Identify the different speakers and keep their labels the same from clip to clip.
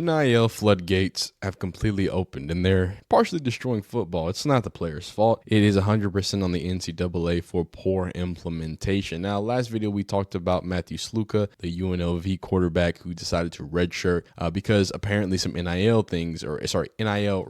Speaker 1: NIL floodgates have completely opened and they're partially destroying football. It's not the players' fault. It is 100% on the NCAA for poor implementation. Now, last video we talked about Matthew Sluka, the UNLV quarterback who decided to redshirt because apparently some NIL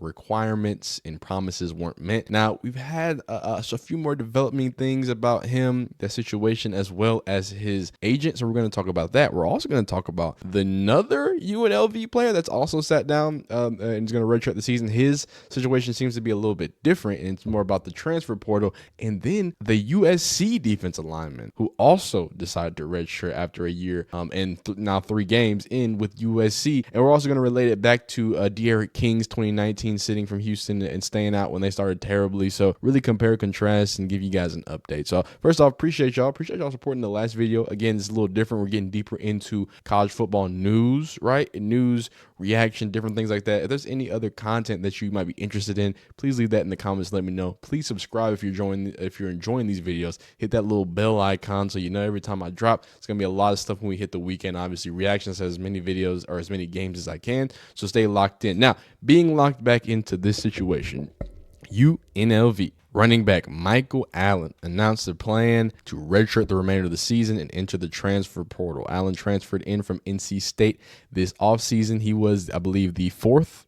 Speaker 1: requirements and promises weren't met. Now, we've had a few more developing things about him, the situation, as well as his agent. So we're going to talk about that. We're also going to talk about another UNLV player that's also sat down and is going to redshirt the season. His situation seems to be a little bit different, and it's more about the transfer portal. And then the USC defensive lineman who also decided to redshirt after a year and now 3 games in with USC. And we're also going to relate it back to D'Eriq King's 2019 sitting from Houston and staying out when they started terribly. So really compare, contrast, and give you guys an update. So first off, appreciate y'all supporting the last video. Again, it's a little different. We're getting deeper into college football news, right? News, reaction, different things like that. If there's any other content that you might be interested in, please leave that in the comments. Let me know. Please subscribe if you're enjoying these videos. Hit that little bell icon so you know every time I drop. It's gonna be a lot of stuff when we hit the weekend. Obviously, reactions to as many videos or as many games as I can. So stay locked in. Now, being locked back into this situation, UNLV running back Michael Allen announced a plan to redshirt the remainder of the season and enter the transfer portal. Allen transferred in from NC State this offseason. He was, I believe, the 4th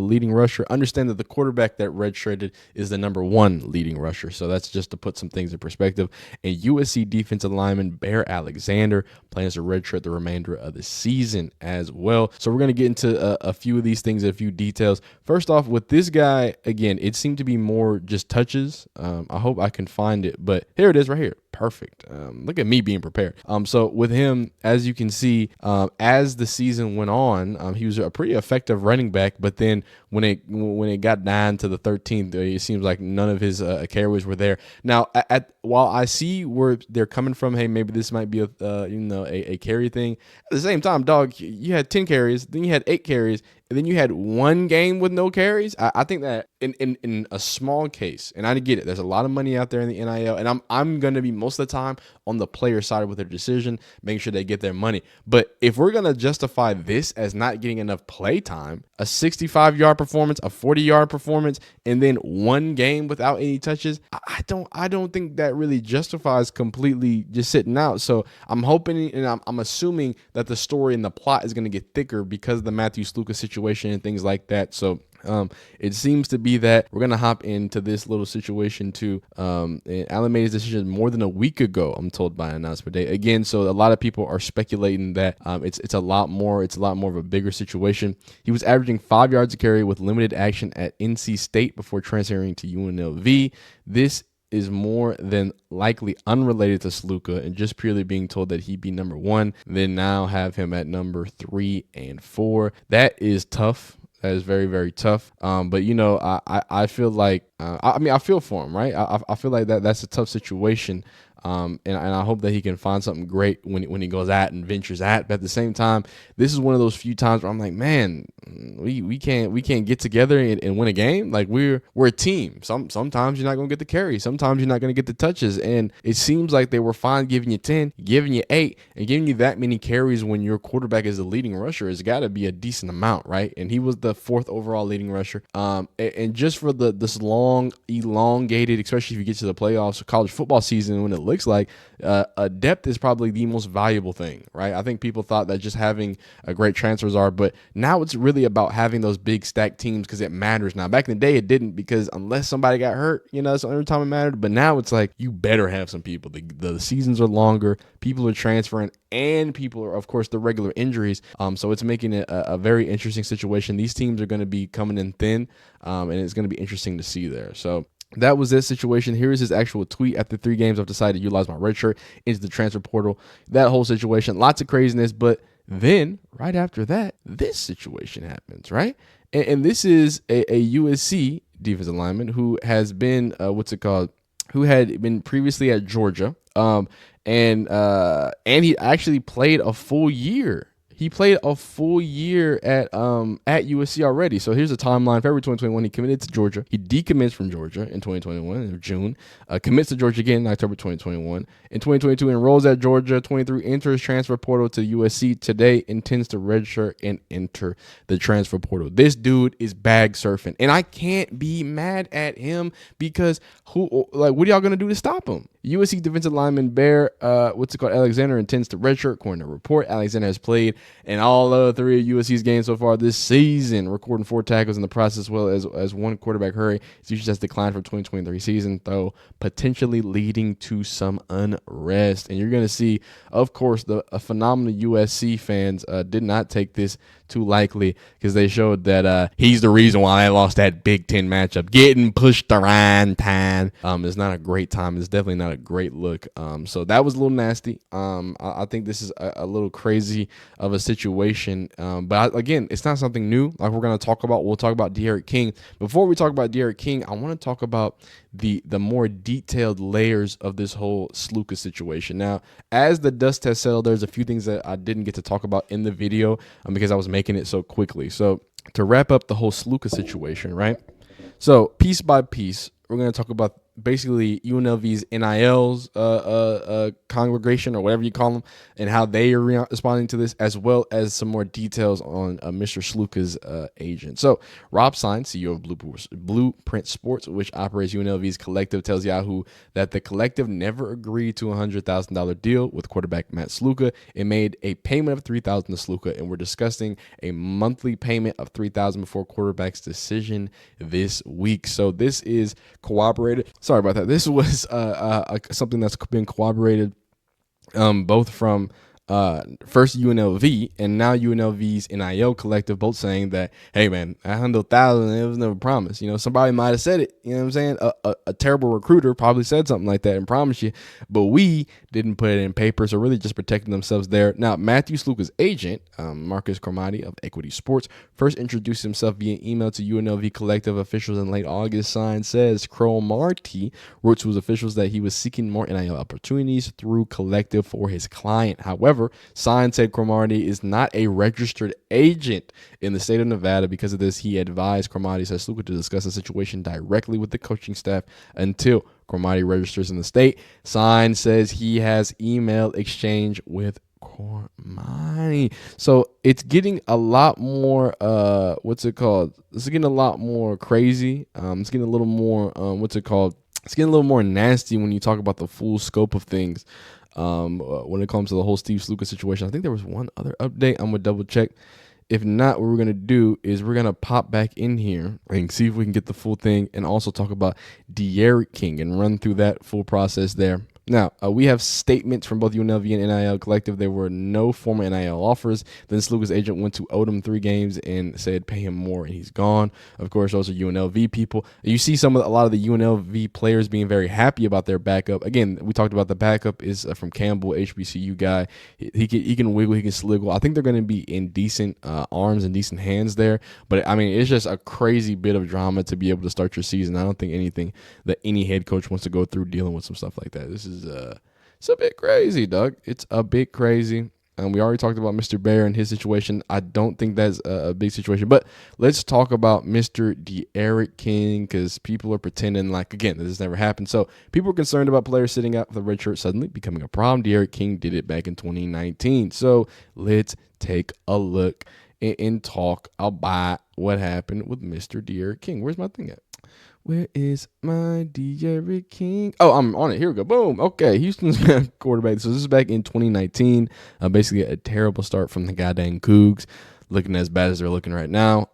Speaker 1: leading rusher. Understand that the quarterback that redshirted is the #1 leading rusher. So that's just to put some things in perspective. And USC defensive lineman Bear Alexander plans to redshirt the remainder of the season as well. So we're going to get into a few of these things, a few details. First off, with this guy, again, it seemed to be more just touches. I hope I can find it, but here it is right here. Perfect. Look at me being prepared. So with him, as you can see, as the season went on, he was a pretty effective running back. But then when it got down to the 13th, it seems like none of his carries were there. Now, while I see where they're coming from, hey, maybe this might be a carry thing. At the same time, dog, you had 10 carries, then you had 8 carries, and then you had 1 game with no carries. I think that in a small case, and I get it, there's a lot of money out there in the NIL, and I'm going to be most of the time on the player side with their decision, making sure they get their money. But if we're going to justify this as not getting enough play time, a 65-yard performance, a 40-yard performance, and then 1 game without any touches, I don't think that really justifies completely just sitting out. So I'm hoping and I'm assuming that the story and the plot is going to get thicker because of the Matthew Sluka situation and things like that. So it seems to be that we're going to hop into this little situation too. And Allen made his decision more than a week ago, I'm told, by announcement day. Again, so a lot of people are speculating that it's a lot more of a bigger situation. He was averaging 5 yards a carry with limited action at NC State before transferring to UNLV. This is more than likely unrelated to Sluka and just purely being told that he'd be #1, then now have him at number 3 and 4. That is tough. That is very, very tough. But, you know, I feel like, I feel for him, right? I feel like that's a tough situation. And I hope that he can find something great when he goes out and ventures out. But at the same time, this is one of those few times where I'm like, man, we can't get together and win a game. Like we're a team. Sometimes you're not gonna get the carry. Sometimes you're not gonna get the touches. And it seems like they were fine giving you 10, giving you 8, and giving you that many carries when your quarterback is the leading rusher has got to be a decent amount, right? And he was the 4th overall leading rusher. And just for this long, elongated, especially if you get to the playoffs, college football season, when it looks like depth is probably the most valuable thing, right? I think people thought that just having a great transfers are, but now it's really about having those big stacked teams because it matters now. Back in the day, it didn't, because unless somebody got hurt, that's the only time it mattered. But now it's like you better have some people. The seasons are longer, people are transferring, and people are, of course, the regular injuries. So it's making it a very interesting situation. These teams are going to be coming in thin, and it's going to be interesting to see there. So that was this situation. Here is his actual tweet. After 3 games, I've decided to utilize my redshirt into the transfer portal. That whole situation, lots of craziness. But then right after that, this situation happens, right? And this is a USC defensive lineman who has been, who had been previously at Georgia. And he actually played a full year he played a full year at USC already. So here's a timeline. February 2021, he committed to Georgia. He decommits from Georgia in 2021 in June. Commits to Georgia again in October 2021. In 2022, enrolls at Georgia. 23 enters transfer portal to USC. Today intends to redshirt and enter the transfer portal. This dude is bag surfing, and I can't be mad at him because what are y'all gonna do to stop him? USC defensive lineman Bear, Alexander intends to redshirt. According to report, Alexander has played in all 3 of USC's games so far this season, recording 4 tackles in the process, as well as 1 quarterback hurry. His usage has declined from 2023 season, though potentially leading to some unrest. And you're going to see, of course, the phenomenal USC fans did not take this too likely because they showed that he's the reason why they lost that Big Ten matchup. Getting pushed around time is not a great time. It's definitely not a great look. So that was a little nasty. I think this is a little crazy of a situation. But again, it's not something new like we're going to talk about. We'll talk about D'Eriq King. Before we talk about D'Eriq King, I want to talk about the more detailed layers of this whole Sluka situation. Now, as the dust has settled, there's a few things that I didn't get to talk about in the video because I was making it so quickly. So to wrap up the whole Sluka situation, right? So piece by piece, we're going to talk about basically UNLV's NIL's congregation or whatever you call them, and how they are responding to this, as well as some more details on Mr. Sluka's agent. So Rob Sine, CEO of Blueprint Sports, which operates UNLV's collective, tells Yahoo that the collective never agreed to a $100,000 deal with quarterback Matt Sluka. It made a payment of $3,000 to Sluka, and we're discussing a monthly payment of $3,000 before quarterback's decision this week. So this is corroborated. Sorry about that. This was something that's been corroborated both from first UNLV and now UNLV's NIL collective, both saying that, hey man, $100,000, it was never promised. Somebody might have said it. You know what I'm saying? A terrible recruiter probably said something like that and promised you, but we didn't put it in paper, so really just protecting themselves there. Now, Matthew Sluka's agent, Marcus Cromartie of Equity Sports, first introduced himself via email to UNLV collective officials in late August. Sign says Cromartie wrote to his officials that he was seeking more NIL opportunities through collective for his client. However, Sign said Cromartie is not a registered agent in the state of Nevada. Because of this, he advised Cromartie, says Sluka, to discuss the situation directly with the coaching staff until Cromartie registers in the state. Sign says he has email exchange with Cromartie. So it's getting a lot more It's getting a lot more crazy. It's getting a little more it's getting a little more nasty when you talk about the full scope of things. When it comes to the whole Steve Sluka situation. I think there was one other update. I'm gonna double check. If not, what we're gonna do is we're gonna pop back in here and see if we can get the full thing, and also talk about D'Eriq King and run through that full process there. Now, we have statements from both UNLV and NIL collective. There were no former NIL offers. Then Sluka's agent went to Odom 3 games and said pay him more, and he's gone. Of course, those are UNLV people. You see a lot of the UNLV players being very happy about their backup. Again, we talked about the backup is from Campbell, HBCU guy. He can wiggle, he can sliggle. I think they're going to be in decent arms and decent hands there. But I mean, it's just a crazy bit of drama to be able to start your season. I don't think anything that any head coach wants to go through dealing with some stuff like that. This is it's a bit crazy, Doug. It's a bit crazy. We already talked about Mr. Bear and his situation. I don't think that's a big situation. But let's talk about Mr. D'Eriq King, because people are pretending like, again, this never happened. So people are concerned about players sitting out for the red shirt suddenly becoming a problem. D'Eriq King did it back in 2019. So let's take a look and talk about what happened with Mr. D'Eriq King. Where's my thing at? Where is my D'Eriq King? Oh, I'm on it. Here we go. Boom. Okay. Houston's quarterback. So this is back in 2019. Basically a terrible start from the goddamn Cougs. Looking as bad as they're looking right now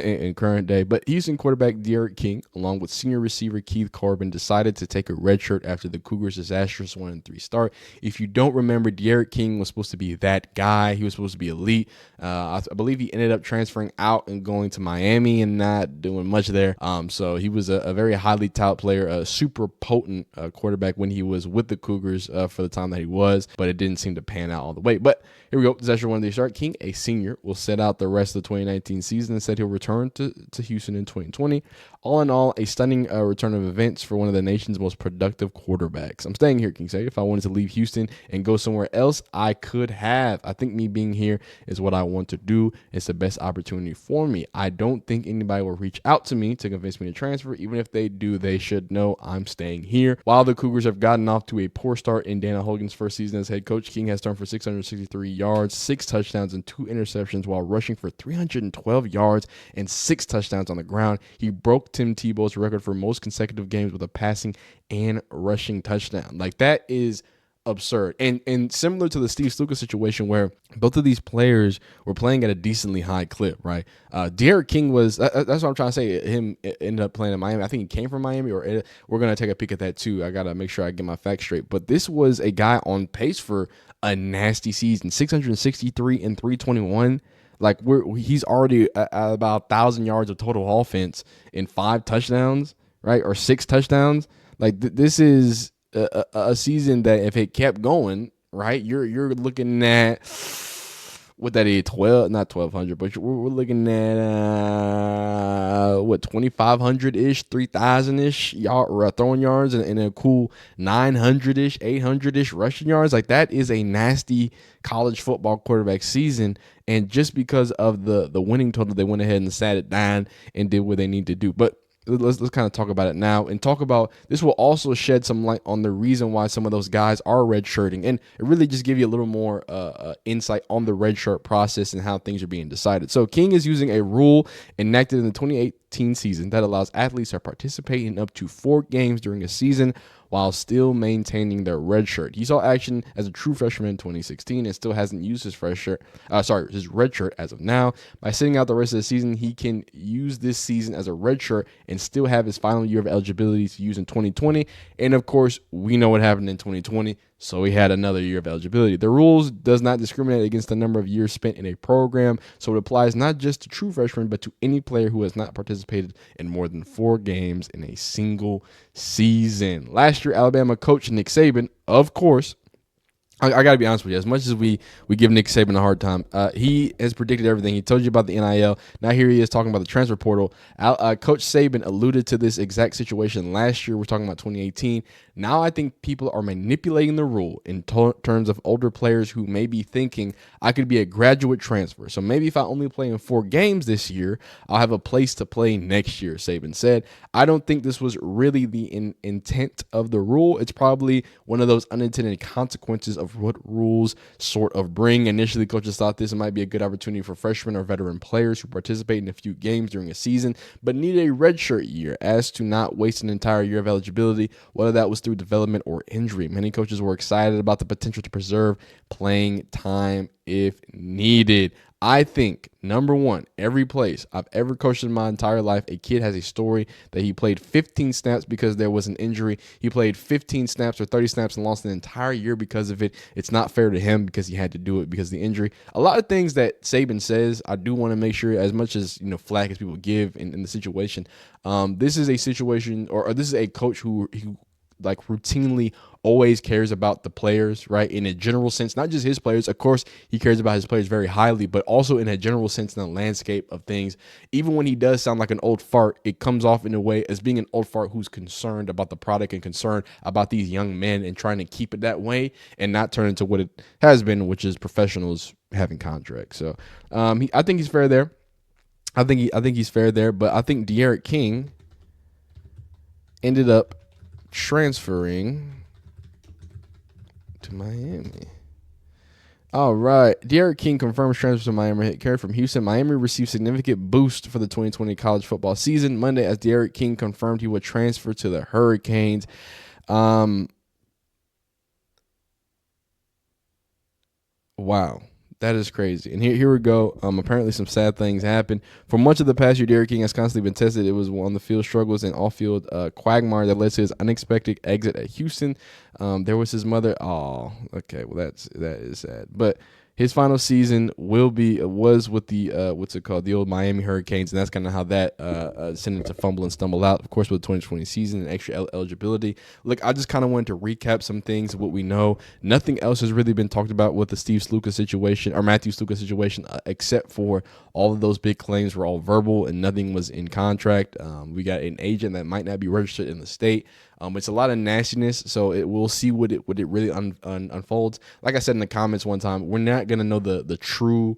Speaker 1: in current day. But Houston quarterback D'Eriq King, along with senior receiver Keith Corbin, decided to take a red shirt after the Cougars' disastrous 1-3 start. If you don't remember, D'Eriq King was supposed to be that guy. He was supposed to be elite. I believe he ended up transferring out and going to Miami and not doing much there. So he was a very highly touted player, a super potent quarterback when he was with the Cougars for the time that he was, but it didn't seem to pan out all the way. But here we go. Disaster 1-3 start. King, a senior, will set out the rest of the 2019 season and said he'll return to Houston in 2020. All in all, a stunning return of events for one of the nation's most productive quarterbacks. I'm staying here, King Say. If I wanted to leave Houston and go somewhere else, I could have. I think me being here is what I want to do. It's the best opportunity for me. I don't think anybody will reach out to me to convince me to transfer. Even if they do, they should know I'm staying here. While the Cougars have gotten off to a poor start in Dana Hogan's first season as head coach, King has thrown for 663 yards, 6 touchdowns, and 2 interceptions while rushing for 312 yards and 6 touchdowns on the ground. He broke Tim Tebow's record for most consecutive games with a passing and rushing touchdown. Like, that is absurd. And similar to the Steve Sluka situation where both of these players were playing at a decently high clip, right? D'Eriq King was, that's what I'm trying to say. Him ended up playing in Miami. I think he came from Miami, or we're going to take a peek at that too. I got to make sure I get my facts straight. But this was a guy on pace for a nasty season, 663 and 321. Like, he's already at about 1,000 yards of total offense in 5 touchdowns, right? Or 6 touchdowns. Like, this is a season that if it kept going, right, you're looking at what that is, 1,200, but we're looking at 2,500-ish, 3,000-ish yard throwing yards and a cool 900-ish, 800-ish rushing yards. Like, that is a nasty college football quarterback season. And just because of the winning total, they went ahead and sat it down and did what they need to do. But let's kind of talk about it now and talk about this. Will also shed some light on the reason why some of those guys are redshirting, and it really just give you a little more insight on the redshirt process and how things are being decided. So King is using a rule enacted in the 2018 season that allows athletes to participate in up to 4 games during a season while still maintaining their red shirt. He saw action as a true freshman in 2016 and still hasn't used his his red shirt as of now. By sitting out the rest of the season, he can use this season as a red shirt and still have his final year of eligibility to use in 2020. And of course, we know what happened in 2020. So he had another year of eligibility. The rules does not discriminate against the number of years spent in a program, so it applies not just to true freshmen, but to any player who has not participated in more than 4 games in a single season. Last year, Alabama coach Nick Saban, of course, I got to be honest with you. As much as we give Nick Saban a hard time, he has predicted everything. He told you about the NIL. Now here he is talking about the transfer portal. Coach Saban alluded to this exact situation last year. We're talking about 2018. Now I think people are manipulating the rule in terms of older players who may be thinking, I could be a graduate transfer. So maybe if I only play in 4 games this year, I'll have a place to play next year, Saban said. I don't think this was really the intent of the rule. It's probably one of those unintended consequences of what rules sort of bring. Initially, coaches thought this might be a good opportunity for freshmen or veteran players who participate in a few games during a season but need a redshirt year as to not waste an entire year of eligibility, whether that was through development or injury. Many coaches were excited about the potential to preserve playing time if needed. I think, number one, every place I've ever coached in my entire life, a kid has a story that he played 15 snaps because there was an injury. He played 15 snaps or 30 snaps and lost an entire year because of it. It's not fair to him because he had to do it because of the injury. A lot of things that Saban says, I do want to make sure, as much as flack as people give in the situation, this is a situation or this is a coach who like routinely always cares about the players, right? In a general sense, not just his players. Of course, he cares about his players very highly, but also in a general sense in the landscape of things. Even when he does sound like an old fart, it comes off in a way as being an old fart who's concerned about the product and concerned about these young men and trying to keep it that way and not turn into what it has been, which is professionals having contracts. So I think he's fair there. I think he's fair there, but I think D'Eriq King ended up transferring to Miami. All right. D'Eriq King confirms transfer to Miami. Carried from Houston. Miami received significant boost for the 2020 college football season Monday as D'Eriq King confirmed he would transfer to the Hurricanes. Wow. That is crazy. And here we go. Apparently some sad things happened. For much of the past year, D'Eriq King has constantly been tested. It was on the field struggles and off-field quagmire that led to his unexpected exit at Houston. There was his mother. Oh, okay. Well, that is sad. But his final season was with the what's it called, the old Miami Hurricanes, and that's kind of how that sent him to fumble and stumble out. Of course, with the 2020 season and extra eligibility. Look, I just kind of wanted to recap some things of what we know. Nothing else has really been talked about with the Steve Sluka situation or Matthew Sluka situation, except for all of those big claims were all verbal and nothing was in contract. We got an agent that might not be registered in the state. It's a lot of nastiness, so we'll see what it really unfolds. Like I said in the comments one time, we're not gonna know the true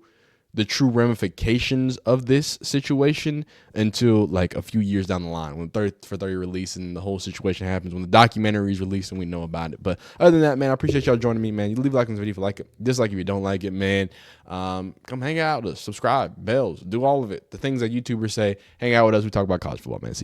Speaker 1: ramifications of this situation until like a few years down the line, when 30 for 30 release and the whole situation happens, when the documentary is released and we know about it. But other than that, man, I appreciate y'all joining me, man. You leave a like on this video if you like it, dislike if you don't like it, man. Come hang out with us, subscribe, bells, do all of it, the things that YouTubers say. Hang out with us, we talk about college football, man. See